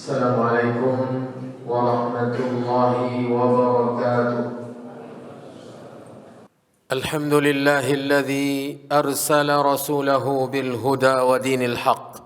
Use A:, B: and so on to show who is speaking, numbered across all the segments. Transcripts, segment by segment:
A: Assalamualaikum warahmatullahi wabarakatuh. Alhamdulillahilladzi arsala rasulahu bil huda wa dinil haqq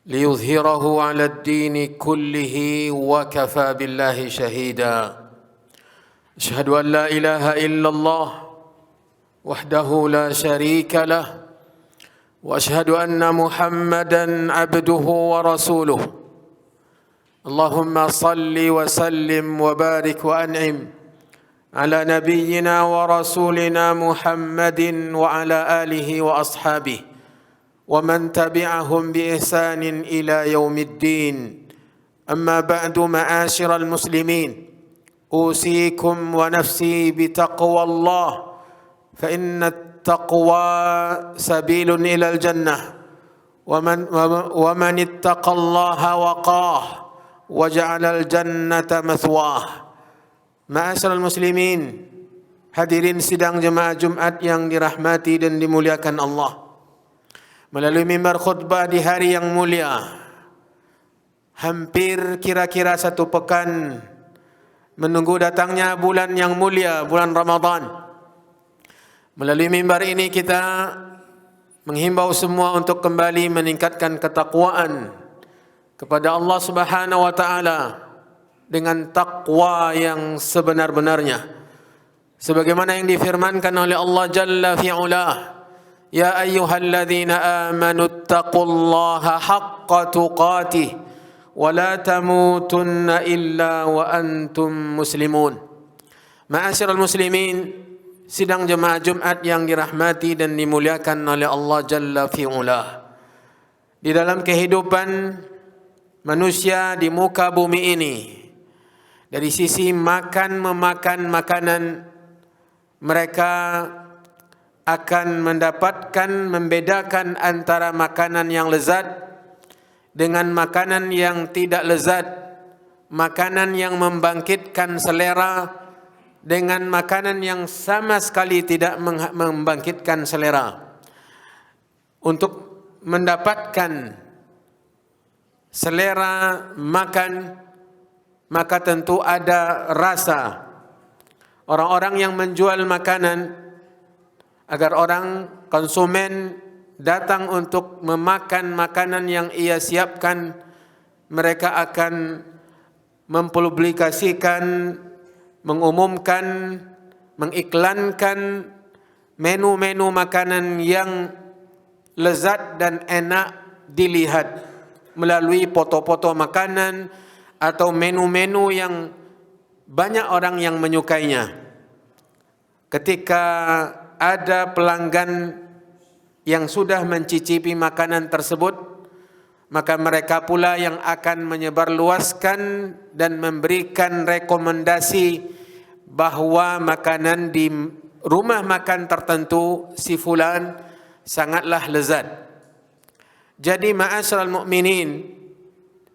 A: liyudhhirahu 'ala ad-dini kullihi wa kafa billahi shahida. Asyhadu an la ilaha illallah wahdahu la syarika lah وأشهد أن محمدًا عبده ورسوله اللهم صل وسلم وبارك وأنعم على نبينا ورسولنا محمد وعلى آله وأصحابه ومن تبعهم بإحسان إلى يوم الدين أما بعد معاشر المسلمين أوصيكم ونفسي بتقوى الله فإن التقوى سبيل إلى الجنة ومن اتقى الله وقاه وجعل الجنة مثواه. Ma'asyiral muslimin, hadirin sidang jemaah Jumat yang dirahmati dan dimuliakan Allah. Melalui mimbar khutbah di hari yang mulia, hampir kira-kira 1 pekan menunggu datangnya bulan yang mulia, bulan Ramadan. Melalui mimbar ini kita menghimbau semua untuk kembali meningkatkan ketakwaan kepada Allah Subhanahu wa taala dengan takwa yang sebenar-benarnya. Sebagaimana yang difirmankan oleh Allah Jalla fi'ala, ya ayyuhalladzina amanu taqullaha haqqa tuqatih wa la tamutunna illa wa antum muslimun. Ma'asyiral muslimin, sidang jemaah Jumat yang dirahmati dan dimuliakan oleh Allah Jalla fi'ula. Di dalam kehidupan manusia di muka bumi ini, dari sisi memakan makanan, mereka akan membedakan antara makanan yang lezat dengan makanan yang tidak lezat, makanan yang membangkitkan selera dengan makanan yang sama sekali tidak membangkitkan selera. Untuk mendapatkan selera makan, maka tentu ada rasa. Orang-orang yang menjual makanan, agar orang konsumen datang untuk memakan makanan yang ia siapkan, mereka akan mempublikasikan, mengumumkan, mengiklankan menu-menu makanan yang lezat dan enak dilihat melalui foto-foto makanan atau menu-menu yang banyak orang yang menyukainya. Ketika ada pelanggan yang sudah mencicipi makanan tersebut, maka mereka pula yang akan menyebarluaskan dan memberikan rekomendasi bahwa makanan di rumah makan tertentu si fulan sangatlah lezat. Jadi ma'asyiral mukminin,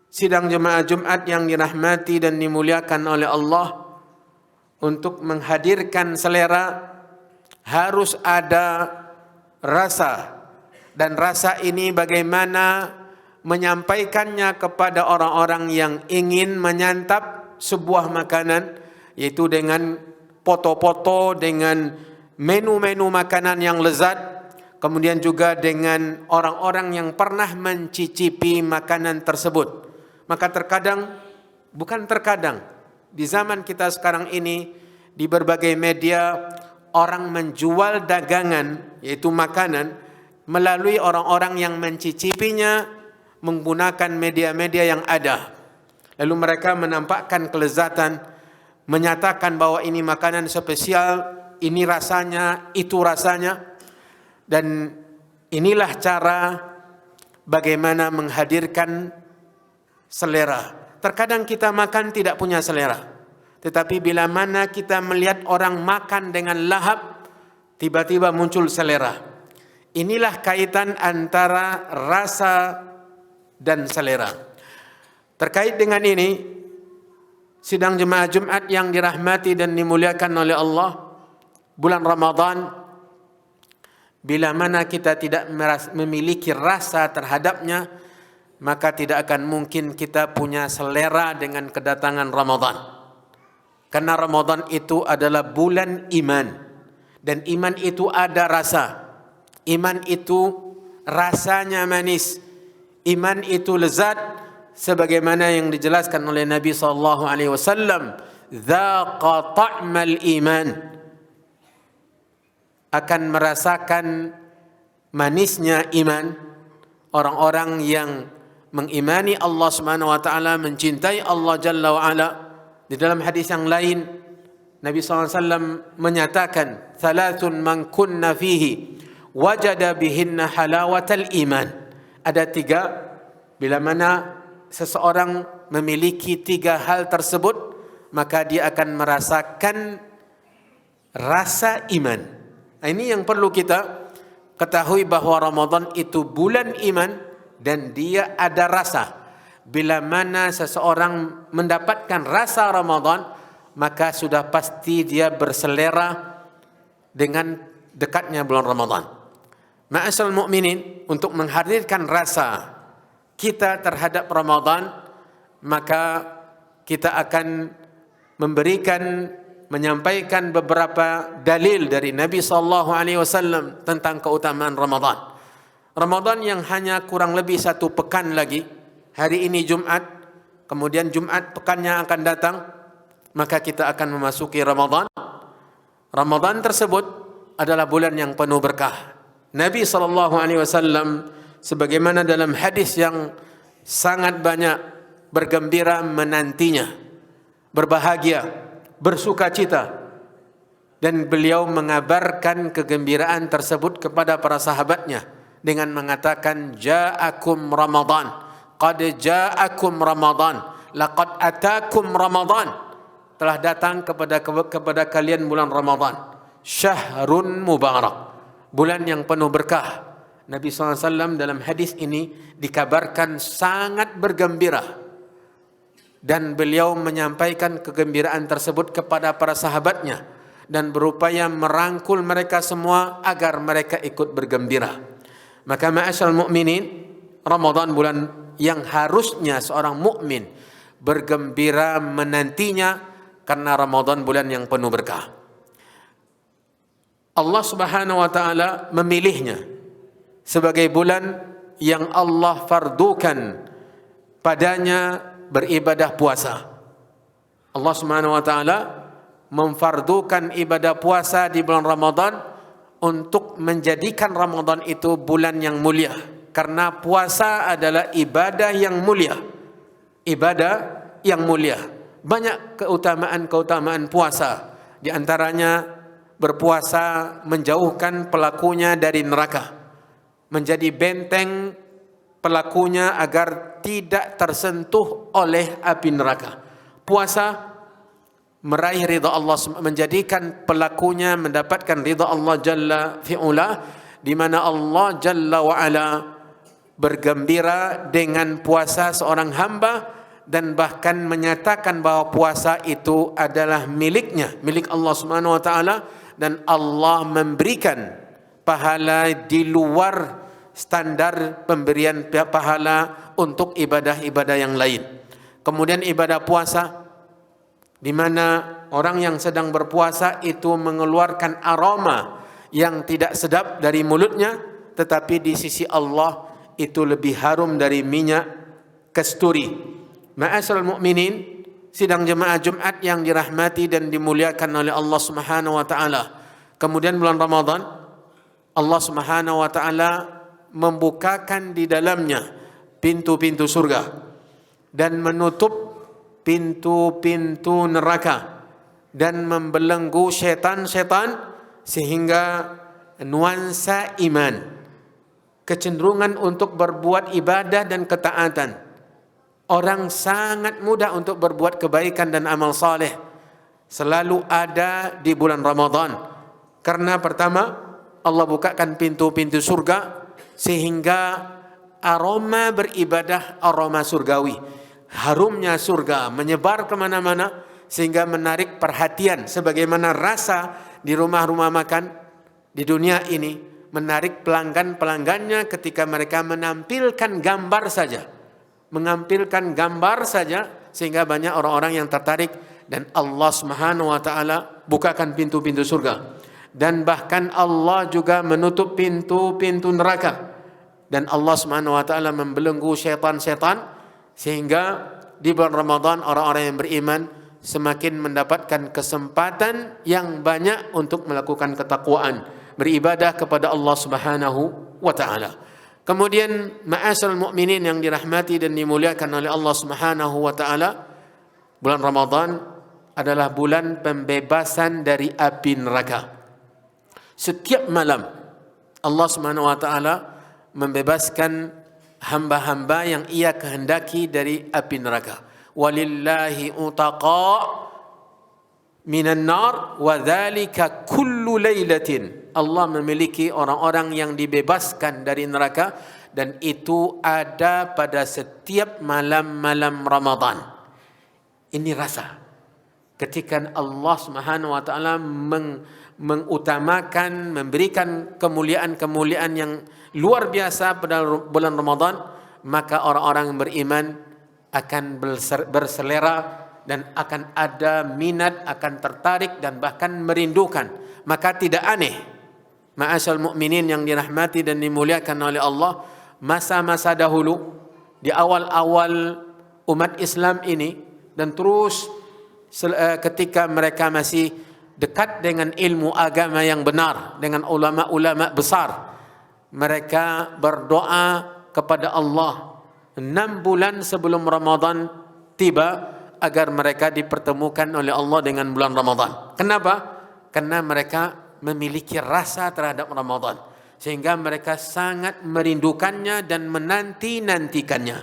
A: sidang jemaah Jumat yang dirahmati dan dimuliakan oleh Allah, untuk menghadirkan selera harus ada rasa, dan rasa ini bagaimana menyampaikannya kepada orang-orang yang ingin menyantap sebuah makanan, yaitu dengan foto-foto, dengan menu-menu makanan yang lezat, kemudian juga dengan orang-orang yang pernah mencicipi makanan tersebut. Maka bukan terkadang, di zaman kita sekarang ini, di berbagai media, orang menjual dagangan, yaitu makanan, melalui orang-orang yang mencicipinya menggunakan media-media yang ada. Lalu mereka menampakkan kelezatan, menyatakan bahwa ini makanan spesial, ini rasanya, itu rasanya. Dan inilah cara bagaimana menghadirkan selera. Terkadang kita makan tidak punya selera, tetapi bila mana kita melihat orang makan dengan lahap, tiba-tiba muncul selera. Inilah kaitan antara rasa dan selera. Terkait dengan ini, sidang jemaah Jumat yang dirahmati dan dimuliakan oleh Allah, bulan Ramadan, bila mana kita tidak memiliki rasa terhadapnya, maka tidak akan mungkin kita punya selera dengan kedatangan Ramadan. Karena Ramadan itu adalah bulan iman. Dan iman itu ada rasa. Iman itu rasanya manis. Iman itu lezat sebagaimana yang dijelaskan oleh Nabi sallallahu alaihi wasallam, "Dzaqa ta'mal iman." Akan merasakan manisnya iman orang-orang yang mengimani Allah Subhanahu wa taala, mencintai Allah Jalla wa ala. Di dalam hadis yang lain Nabi SAW menyatakan, "Thalathun man kunna fihi wajada bihinna halawatal iman." Ada 3 bila mana seseorang memiliki 3 hal tersebut, maka dia akan merasakan rasa iman. Nah, ini yang perlu kita ketahui, bahwa Ramadan itu bulan iman dan dia ada rasa. Bila mana seseorang mendapatkan rasa Ramadan, maka sudah pasti dia berselera dengan dekatnya bulan Ramadan. Ma'asyiral mukminin, untuk menghadirkan rasa kita terhadap Ramadan, maka kita akan menyampaikan beberapa dalil dari Nabi SAW tentang keutamaan Ramadan. Ramadan yang hanya kurang lebih 1 pekan lagi. Hari ini Jumat, kemudian Jumat pekannya akan datang, maka kita akan memasuki Ramadan. Ramadan tersebut adalah bulan yang penuh berkah. Nabi SAW sebagaimana dalam hadis yang sangat banyak bergembira menantinya, berbahagia, bersukacita, dan beliau mengabarkan kegembiraan tersebut kepada para sahabatnya dengan mengatakan, "Ja'akum Ramadan, qad ja'akum Ramadan, laqad atakum Ramadan." Telah datang kepada kalian bulan Ramadan, syahrun mubarak, bulan yang penuh berkah. Nabi SAW dalam hadis ini dikabarkan sangat bergembira, dan beliau menyampaikan kegembiraan tersebut kepada para sahabatnya dan berupaya merangkul mereka semua agar mereka ikut bergembira. Maka ma'asyiral mukminin, Ramadan bulan yang harusnya seorang mukmin bergembira menantinya, karena Ramadan bulan yang penuh berkah. Allah Subhanahu wa taala memilihnya sebagai bulan yang Allah fardukan padanya beribadah puasa. Allah Subhanahu wa taala memfardukan ibadah puasa di bulan Ramadan untuk menjadikan Ramadan itu bulan yang mulia, karena puasa adalah ibadah yang mulia. Ibadah yang mulia. Banyak keutamaan-keutamaan puasa. Di antaranya berpuasa menjauhkan pelakunya dari neraka, menjadi benteng pelakunya agar tidak tersentuh oleh api neraka. Puasa meraih ridha Allah, menjadikan pelakunya mendapatkan ridha Allah Jalla fi'ula, di mana Allah Jalla wa ala bergembira dengan puasa seorang hamba, dan bahkan menyatakan bahwa puasa itu adalah miliknya, milik Allah Subhanahu wa taala, dan Allah memberikan pahala di luar standar pemberian pahala untuk ibadah-ibadah yang lain. Kemudian ibadah puasa, di mana orang yang sedang berpuasa itu mengeluarkan aroma yang tidak sedap dari mulutnya, tetapi di sisi Allah itu lebih harum dari minyak kasturi. Ma'asyiral mukminin, sidang jemaah Jumat yang dirahmati dan dimuliakan oleh Allah Subhanahu wa taala. Kemudian bulan Ramadan, Allah Subhanahu wa taala membukakan di dalamnya pintu-pintu surga dan menutup pintu-pintu neraka dan membelenggu setan-setan, sehingga nuansa iman, kecenderungan untuk berbuat ibadah dan ketaatan, orang sangat mudah untuk berbuat kebaikan dan amal saleh, selalu ada di bulan Ramadan. Karena pertama, Allah bukakan pintu-pintu surga, sehingga aroma beribadah, aroma surgawi, harumnya surga menyebar kemana-mana, sehingga menarik perhatian. Sebagaimana rasa di rumah-rumah makan di dunia ini menarik pelanggan-pelanggannya ketika mereka menampilkan gambar saja. mengampilkan gambar saja sehingga banyak orang-orang yang tertarik, dan Allah Subhanahu wa taala bukakan pintu-pintu surga, dan bahkan Allah juga menutup pintu-pintu neraka, dan Allah Subhanahu wa taala membelenggu syaitan-syaitan sehingga di bulan Ramadan orang-orang yang beriman semakin mendapatkan kesempatan yang banyak untuk melakukan ketakwaan, beribadah kepada Allah Subhanahu wa taala. Kemudian ma'asyiral mukminin yang dirahmati dan dimuliakan oleh Allah Subhanahu wa taala, bulan Ramadan adalah bulan pembebasan dari api neraka. Setiap malam Allah Subhanahu wa taala membebaskan hamba-hamba yang Ia kehendaki dari api neraka. Walillahi utaqa minan nar wa dzalika kullu lailatin. Allah memiliki orang-orang yang dibebaskan dari neraka, dan itu ada pada setiap malam-malam Ramadan. Ini rasa ketika Allah Subhanahu wa taala mengutamakan, memberikan kemuliaan-kemuliaan yang luar biasa pada bulan Ramadan, maka orang-orang yang beriman akan berselera dan akan ada minat, akan tertarik dan bahkan merindukan. Maka tidak aneh, ma'asyal mukminin yang dirahmati dan dimuliakan oleh Allah, masa-masa dahulu di awal-awal umat Islam ini, dan terus ketika mereka masih dekat dengan ilmu agama yang benar, dengan ulama-ulama besar, mereka berdoa kepada Allah 6 bulan sebelum Ramadan tiba agar mereka dipertemukan oleh Allah dengan bulan Ramadan. Kenapa? Karena mereka memiliki rasa terhadap Ramadan, sehingga mereka sangat merindukannya dan menanti-nantikannya.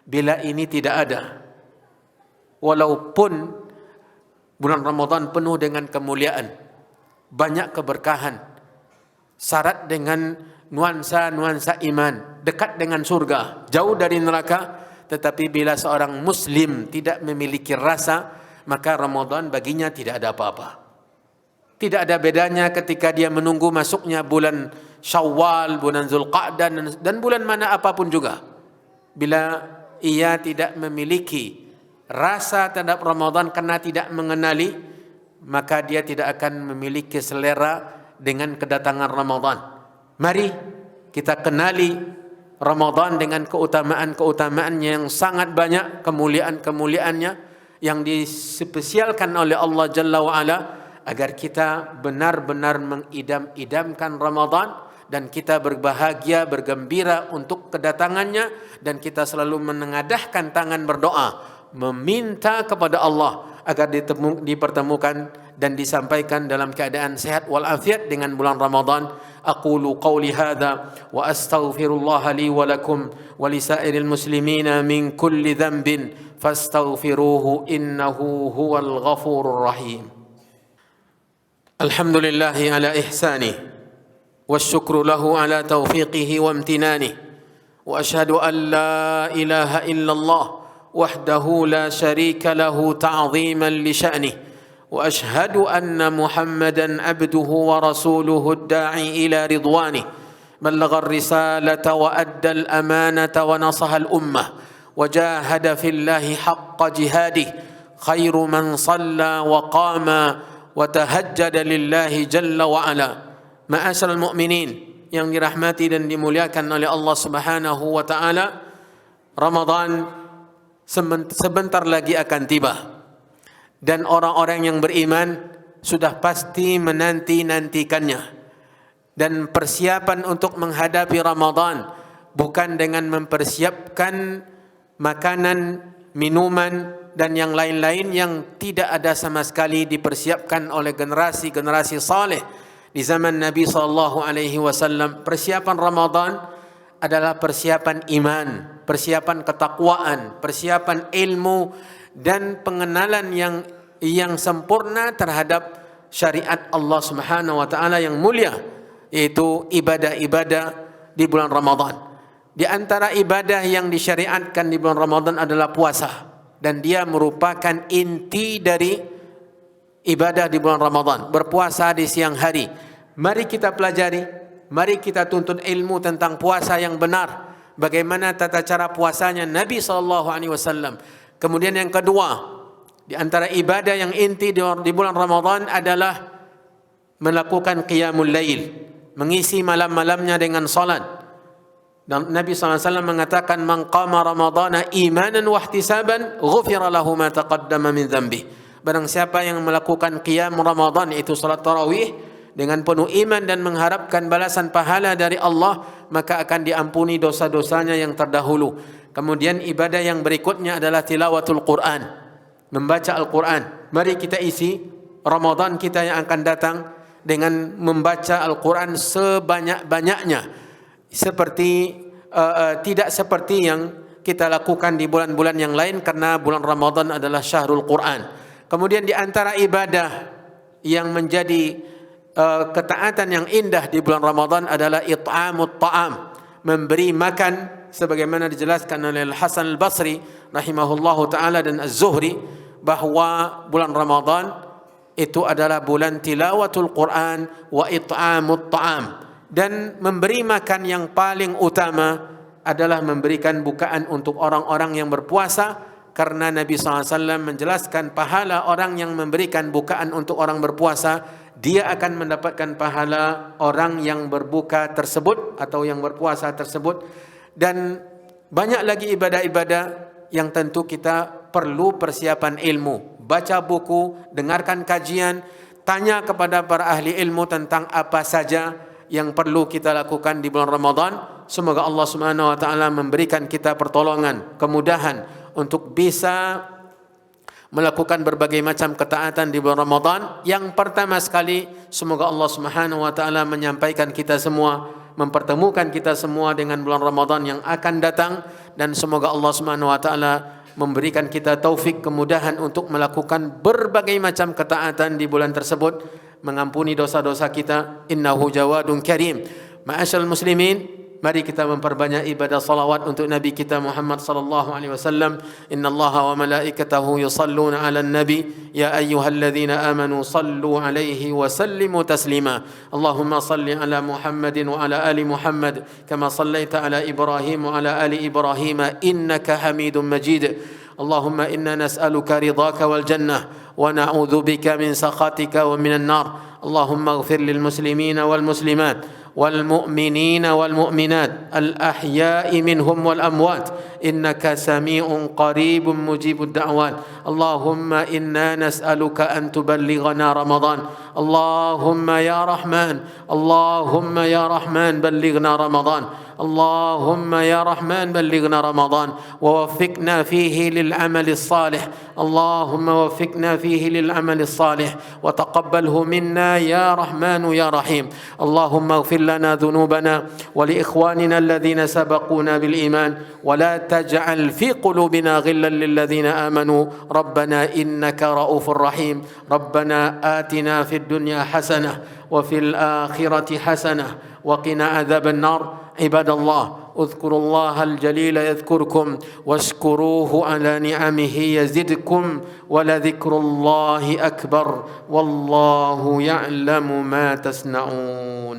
A: Bila ini tidak ada, walaupun bulan Ramadan penuh dengan kemuliaan, banyak keberkahan, syarat dengan nuansa-nuansa iman, dekat dengan surga, jauh dari neraka, tetapi bila seorang muslim tidak memiliki rasa, maka Ramadan baginya tidak ada apa-apa. Tidak ada bedanya ketika dia menunggu masuknya bulan Syawal, bulan Zulqa'dah dan bulan mana apapun juga. Bila ia tidak memiliki rasa terhadap Ramadan karena tidak mengenali, maka dia tidak akan memiliki selera dengan kedatangan Ramadan. Mari kita kenali Ramadan dengan keutamaan-keutamaan yang sangat banyak, kemuliaan-kemuliaannya yang dispesialkan oleh Allah Jalla wa'ala, agar kita benar-benar mengidam-idamkan Ramadan dan kita berbahagia, bergembira untuk kedatangannya, dan kita selalu menengadahkan tangan berdoa, meminta kepada Allah agar dipertemukan dan disampaikan dalam keadaan sehat walafiat dengan bulan Ramadan. Aqulu qawli hadha wa astaghfirullah li wa lakum wa lisairil muslimina min kulli dhanbin fastaghfiruhu innahu huwal ghafurur rahim. Alhamdulillahi ala ihsani wasyukru lahu ala taufiqihi wa amtinani wa ashhadu an la ilaha illallah wahdahu la syarika lahu ta'ziman li sya'nihi وأشهد أن محمدا عبده ورسوله الداعي إلى رضوانه بلغ الرسالة وأدى الأمانة ونصح الأمة وجاهد في الله حق جهاده خير من صلى وقام وتهجد لله جل وعلا. Ma'asyiral mukminin yang dirahmati dan dimuliakan oleh Allah Subhanahu wa taala, Ramadan sebentar lagi akan tiba. Dan orang-orang yang beriman sudah pasti menanti-nantikannya. Dan persiapan untuk menghadapi Ramadan bukan dengan mempersiapkan makanan, minuman dan yang lain-lain yang tidak ada sama sekali dipersiapkan oleh generasi-generasi saleh di zaman Nabi SAW. Persiapan Ramadan adalah persiapan iman, persiapan ketakwaan, persiapan ilmu dan pengenalan yang sempurna terhadap syariat Allah Subhanahu wa taala yang mulia, yaitu ibadah-ibadah di bulan Ramadan. Di antara ibadah yang disyariatkan di bulan Ramadan adalah puasa, dan dia merupakan inti dari ibadah di bulan Ramadan, berpuasa di siang hari. Mari kita pelajari, mari kita tuntut ilmu tentang puasa yang benar, bagaimana tata cara puasanya Nabi SAW. Kemudian yang kedua, di antara ibadah yang inti di bulan Ramadan adalah melakukan qiyamul lail, mengisi malam-malamnya dengan salat. Dan Nabi SAW mengatakan, man qama ramadhana imanan wa ihtisaban ghufira lahu ma taqaddama min dhanbi. Barang siapa yang melakukan qiyam Ramadan, itu salat tarawih, dengan penuh iman dan mengharapkan balasan pahala dari Allah, maka akan diampuni dosa-dosanya yang terdahulu. Kemudian ibadah yang berikutnya adalah tilawatul Quran, membaca Al-Quran. Mari kita isi Ramadan kita yang akan datang dengan membaca Al-Quran sebanyak-banyaknya. Tidak seperti yang kita lakukan di bulan-bulan yang lain, karena bulan Ramadan adalah syahrul Quran. Kemudian di antara ibadah yang menjadi ketaatan yang indah di bulan Ramadan adalah it'amut ta'am, memberi makan, sebagaimana dijelaskan oleh Al-Hasan Al-Basri rahimahullahu taala dan Az-Zuhri, bahwa bulan Ramadan itu adalah bulan tilawatul Quran wa it'amut ta'am. Dan memberi makan yang paling utama adalah memberikan bukaan untuk orang-orang yang berpuasa, karena Nabi SAW menjelaskan pahala orang yang memberikan bukaan untuk orang berpuasa, dia akan mendapatkan pahala orang yang berbuka tersebut atau yang berpuasa tersebut. Dan banyak lagi ibadah-ibadah yang tentu kita perlu persiapan ilmu, baca buku, dengarkan kajian, tanya kepada para ahli ilmu tentang apa saja yang perlu kita lakukan di bulan Ramadan. Semoga Allah Subhanahu wa taala memberikan kita pertolongan, kemudahan untuk bisa melakukan berbagai macam ketaatan di bulan Ramadan. Yang pertama sekali, semoga Allah Subhanahu wa taala menyampaikan kita semua, mempertemukan kita semua dengan bulan Ramadan yang akan datang, dan semoga Allah Subhanahu wa taala memberikan kita taufik, kemudahan untuk melakukan berbagai macam ketaatan di bulan tersebut, mengampuni dosa-dosa kita. Innahu jawadun karim. Ma'asyiral muslimin, mari kita memperbanyak ibadah salawat untuk Nabi kita Muhammad sallallahu alaihi wasallam. Innallaha wa malaikatahu yusalluna 'alan nabi ya ayyuhalladzina amanu sallu 'alaihi wa sallimu taslima. Allahumma salli 'ala Muhammadin wa 'ala ali Muhammad kama sallaita 'ala Ibrahim wa 'ala ali Ibrahim innaka Hamidum Majid. Allahumma inna nas'aluka ridhaka wal jannah ونعوذ بك من سخطك ومن النار. اللهم اغفر للمسلمين والمسلمات والمؤمنين والمؤمنات الأحياء منهم والأموات إنك سميع قريب مجيب الدعوات. اللهم إنا نسألك أن تبلغنا رمضان. اللهم يا رحمن، اللهم يا رحمن بلغنا رمضان. اللهم يا رحمن بلغنا رمضان ووفقنا فيه للعمل الصالح. اللهم وفقنا فيه للعمل الصالح وتقبله منا يا رحمن يا رحيم. اللهم اغفر لنا ذنوبنا ولإخواننا الذين سبقونا بالإيمان ولا تجعل في قلوبنا غلا للذين آمنوا ربنا إنك رؤوف رحيم. ربنا آتنا في الدنيا حسنة وفي الآخرة حسنة وقنا عذاب النار. عباد الله، اذكروا الله الجليل يذكركم واشكروه على نعمه يزدكم ولذكر الله أكبر والله يعلم ما تصنعون.